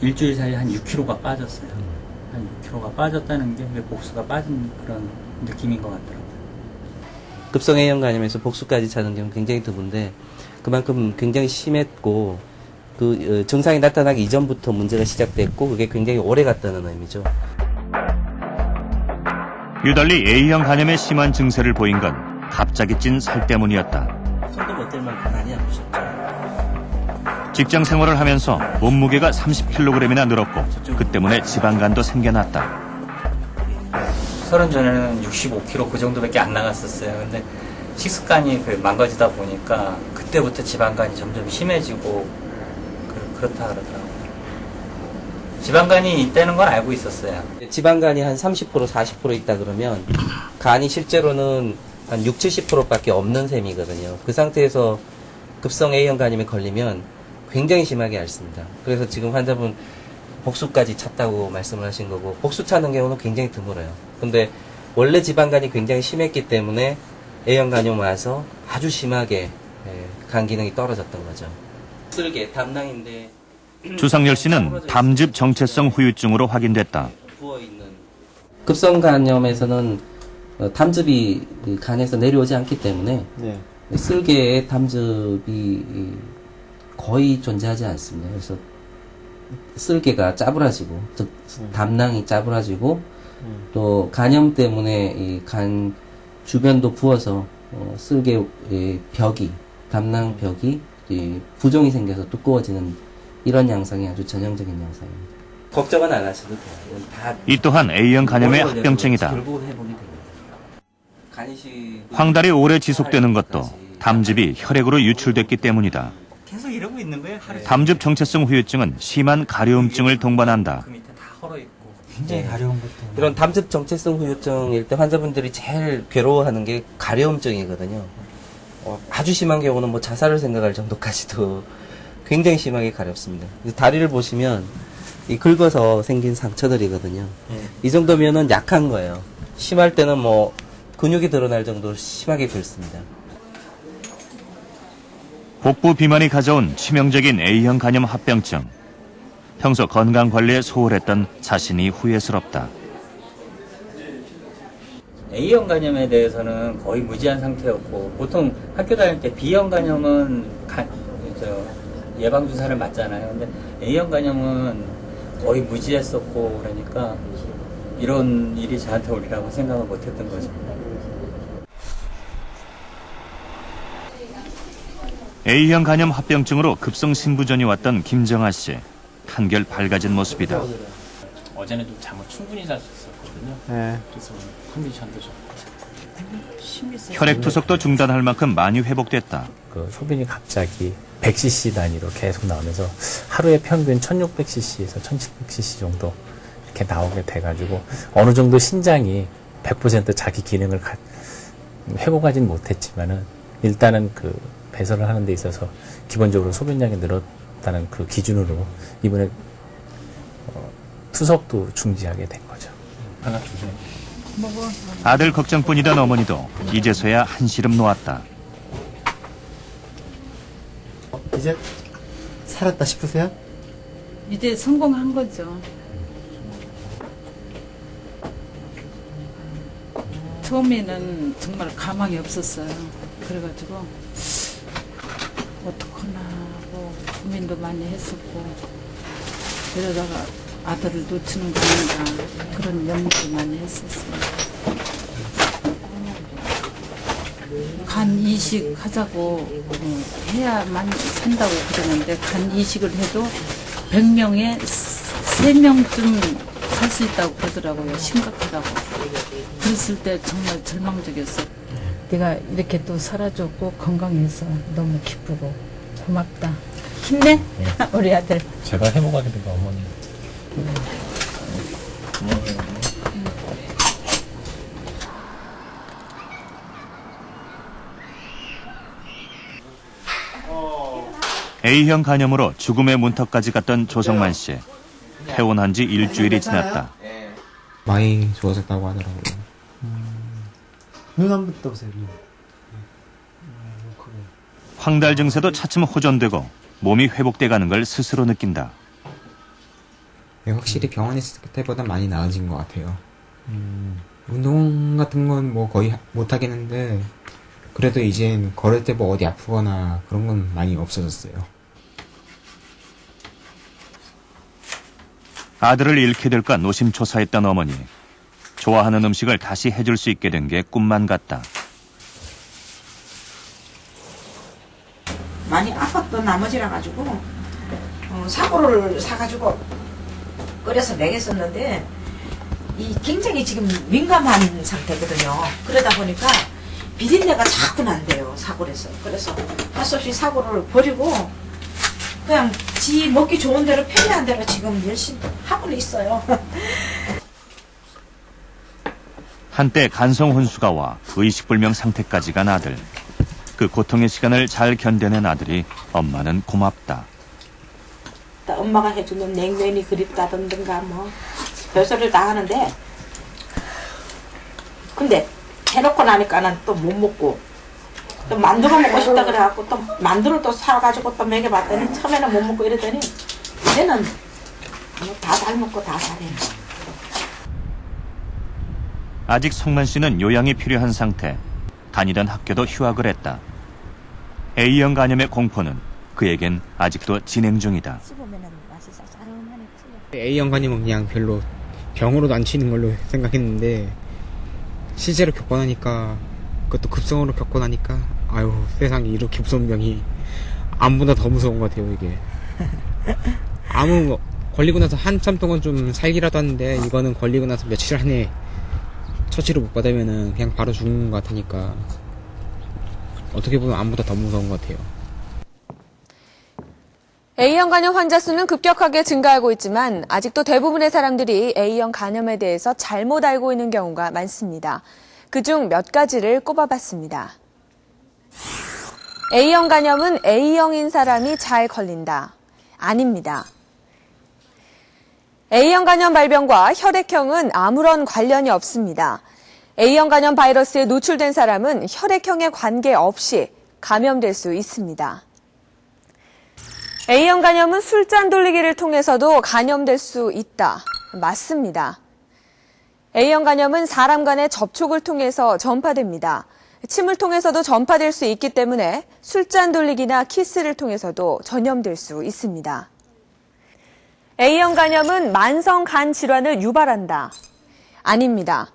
일주일 사이에 한 6kg가 빠졌어요. 한 6kg가 빠졌다는 게 복수가 빠진 그런 느낌인 것 같더라고요. 급성 A형 간염에서 복수까지 찾는 경우는 굉장히 드문데 그만큼 굉장히 심했고 그 증상이 나타나기 이전부터 문제가 시작됐고 그게 굉장히 오래 갔다는 의미죠. 유달리 A형 간염의 심한 증세를 보인 건 갑자기 찐 살 때문이었다. 손도 못 댈 만큼 많이 아프셨죠. 직장 생활을 하면서 몸무게가 30kg이나 늘었고 그 때문에 지방간도 생겨났다. 서른 전에는 65kg 그 정도밖에 안 나갔었어요. 근데 식습관이 망가지다 보니까 그때부터 지방간이 점점 심해지고 그렇다 그러더라고요. 지방간이 있다는 건 알고 있었어요. 지방간이 한 30% 40% 있다 그러면 간이 실제로는 한 6, 70%밖에 없는 셈이거든요. 그 상태에서 급성 A형 간염에 걸리면 굉장히 심하게 앓습니다. 그래서 지금 환자분 복수까지 찼다고 말씀을 하신 거고 복수 찾는 경우는 굉장히 드물어요. 근데 원래 지방간이 굉장히 심했기 때문에 A형 간염 와서 아주 심하게 간 기능이 떨어졌던 거죠. 쓸개, 담낭인데 주상열 씨는 담즙 정체성 후유증으로 확인됐다. 급성 간염에서는 담즙이 간에서 내려오지 않기 때문에 쓸개에 담즙이 거의 존재하지 않습니다. 그래서 쓸개가 짜부라지고, 즉 담낭이 짜부라지고, 또 간염 때문에 이 간 주변도 부어서 쓸개의 벽이, 담낭 벽이 부종이 생겨서 두꺼워지는 이런 양상이 아주 전형적인 양상입니다. 걱정은 안 하셔도 돼요. 이 또한 A형 간염의 합병증이다. 결국은 회복이 됩니다. 황달이 오래 지속되는 것도 담즙이 혈액으로 유출됐기 때문이다. 계속 이러고 있는 거예요. 하루 담즙 정체성 후유증은 심한 가려움증을 동반한다. 그 밑에 다 헐어 있고. 굉장히 가려운 것도. 이런 담즙 정체성 후유증일 때 환자분들이 제일 괴로워하는 게 가려움증이거든요. 아주 심한 경우는 뭐 자살을 생각할 정도까지도 굉장히 심하게 가렵습니다. 다리를 보시면 이 긁어서 생긴 상처들이거든요. 이 정도면은 약한 거예요. 심할 때는 뭐 근육이 드러날 정도로 심하게 긁습니다. 복부 비만이 가져온 치명적인 A형 간염 합병증. 평소 건강 관리에 소홀했던 자신이 후회스럽다. A형 간염에 대해서는 거의 무지한 상태였고 보통 학교 다닐 때 B형 간염은 예방주사를 맞잖아요. 근데 A형 간염은 거의 무지했었고 그러니까 이런 일이 저한테 오리라고 생각을 못했던 거죠. A형 간염 합병증으로 급성 신부전이 왔던 김정아 씨. 한결 밝아진 모습이다. 어제는 좀 잠을 충분히 잘 수 있었거든요. 그래서 컨디션도 좋고. 혈액 투석도 중단할 만큼 많이 회복됐다. 그 소변이 갑자기 100cc 단위로 계속 나오면서 하루에 평균 1600cc에서 1700cc 정도 이렇게 나오게 돼가지고 어느 정도 신장이 100% 자기 기능을 회복하지는 못했지만은 일단은 그 배설을 하는 데 있어서 기본적으로 소변량이 늘었다는 그 기준으로 이번에 투석도 중지하게 된 거죠. 아들 걱정뿐이던 어머니도 이제서야 한시름 놓았다. 이제 살았다 싶으세요? 이제 성공한 거죠. 처음에는 정말 가망이 없었어요. 그래가지고 어떡하나 하고 고민도 많이 했었고 그러다가 아들을 놓치는 거 아닌가 그런 염려도 많이 했었어요. 간 이식 하자고 해야만 산다고 그러는데 간 이식을 해도 100명에 3명쯤 살 수 있다고 그러더라고요. 심각하다고. 그랬을 때 정말 절망적이었어요. 네가 이렇게 또 살아줬고 건강해서 너무 기쁘고 고맙다. 힘내 우리 아들. 제가 회복하게 된 거 어머니. A형 간염으로 죽음의 문턱까지 갔던 조성만 씨. 퇴원한 지 일주일이 지났다. 많이 좋아졌다고 하더라고요. 눈 한번 떠보세요. 눈. 황달 증세도 차츰 호전되고 몸이 회복돼 가는 걸 스스로 느낀다. 네, 확실히 병원에 있을 때보다 많이 나아진 것 같아요. 운동 같은 건 뭐 거의 못 하겠는데 그래도 이젠 걸을 때 뭐 어디 아프거나 그런 건 많이 없어졌어요. 아들을 잃게 될까 노심초사했던 어머니. 좋아하는 음식을 다시 해줄 수 있게 된 게 꿈만 같다. 많이 아팠던 나머지라 가지고 사고를 사가지고 끓여서 먹였었는데 이 굉장히 지금 민감한 상태거든요. 그러다 보니까 비린내가 자꾸 난대요. 사고를 해서. 그래서 할 수 없이 사고를 버리고 그냥 지 먹기 좋은 대로 편리한 대로 지금 열심히 하고는 있어요. 한때 간성 혼수가 와 의식불명 상태까지 간 아들. 그 고통의 시간을 잘 견뎌낸 아들이 엄마는 고맙다. 엄마가 해주는 냉면이 그립다던가 뭐 별소리를 다 하는데 근데 해놓고 나니까는 또 못 먹고 또 만두가 먹고 싶다 그래갖고 또 만두를 또 사가지고 또 먹여봤더니 처음에는 못 먹고 이러더니 이제는 다 잘 먹고 다 잘해요. 아직 성만 씨는 요양이 필요한 상태. 다니던 학교도 휴학을 했다. A형 간염의 공포는 그에겐 아직도 진행 중이다. A형 간염은 그냥 별로 병으로도 안 치는 걸로 생각했는데 실제로 겪고 나니까 그것도 급성으로 겪고 나니까 아유 세상에 이렇게 무서운 병이 암보다 더 무서운 것 같아요 이게. 암은 걸리고 나서 한참 동안 좀 살기라도 하는데 이거는 걸리고 나서 며칠 안에 처치를 못 받으면은 그냥 바로 죽는 것 같으니까 어떻게 보면 암보다 더 무서운 것 같아요. A형 간염 환자 수는 급격하게 증가하고 있지만 아직도 대부분의 사람들이 A형 간염에 대해서 잘못 알고 있는 경우가 많습니다. 그중 몇 가지를 꼽아봤습니다. A형 간염은 A형인 사람이 잘 걸린다. 아닙니다. A형 간염 발병과 혈액형은 아무런 관련이 없습니다. A형 간염 바이러스에 노출된 사람은 혈액형에 관계없이 감염될 수 있습니다. A형 간염은 술잔 돌리기를 통해서도 감염될 수 있다. 맞습니다. A형 간염은 사람 간의 접촉을 통해서 전파됩니다. 침을 통해서도 전파될 수 있기 때문에 술잔 돌리기나 키스를 통해서도 전염될 수 있습니다. A형 간염은 만성 간 질환을 유발한다. 아닙니다.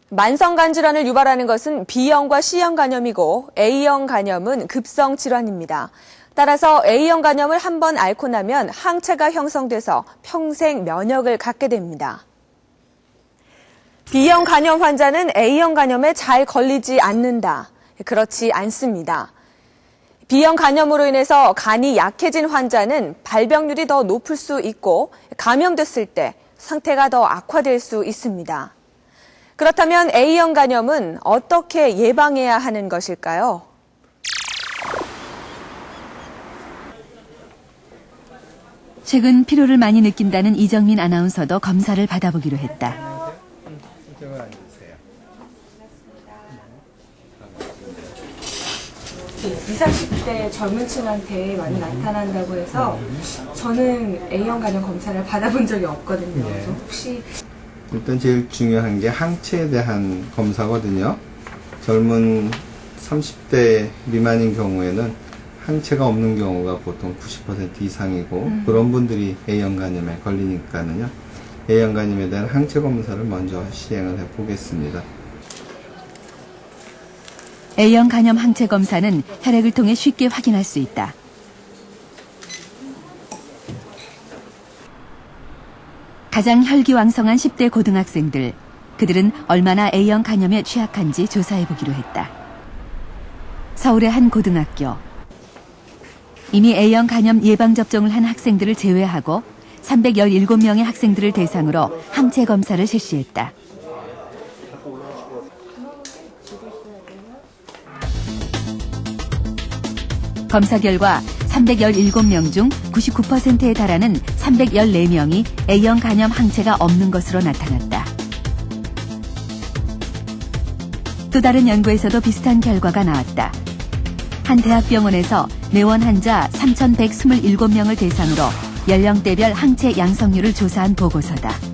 만성 간 질환을 유발하는 것은 B형과 C형 간염이고 A형 간염은 급성 질환입니다. 따라서 A형 간염을 한번 앓고 나면 항체가 형성돼서 평생 면역을 갖게 됩니다. B형 간염 환자는 A형 간염에 잘 걸리지 않는다. 그렇지 않습니다. B형 간염으로 인해서 간이 약해진 환자는 발병률이 더 높을 수 있고 감염됐을 때 상태가 더 악화될 수 있습니다. 그렇다면 A형 간염은 어떻게 예방해야 하는 것일까요? 최근 피로를 많이 느낀다는 이정민 아나운서도 검사를 받아보기로 했다. 20, 30대 젊은 층한테 많이 나타난다고 해서 저는 A형 간염 검사를 받아본 적이 없거든요. 그래서 혹시 일단 제일 중요한 게 항체에 대한 검사거든요. 젊은 30대 미만인 경우에는 항체가 없는 경우가 보통 90% 이상이고 그런 분들이 A형 간염에 걸리니까는요. A형 간염에 대한 항체 검사를 먼저 시행을 해보겠습니다. A형 간염 항체 검사는 혈액을 통해 쉽게 확인할 수 있다. 가장 혈기왕성한 10대 고등학생들, 그들은 얼마나 A형 간염에 취약한지 조사해보기로 했다. 서울의 한 고등학교. 이미 A형 간염 예방접종을 한 학생들을 제외하고 317명의 학생들을 대상으로 항체 검사를 실시했다. 검사 결과 317명 중 99%에 달하는 314명이 A형 간염 항체가 없는 것으로 나타났다. 또 다른 연구에서도 비슷한 결과가 나왔다. 한 대학병원에서 뇌원 환자 3,127명을 대상으로 연령대별 항체 양성률을 조사한 보고서다.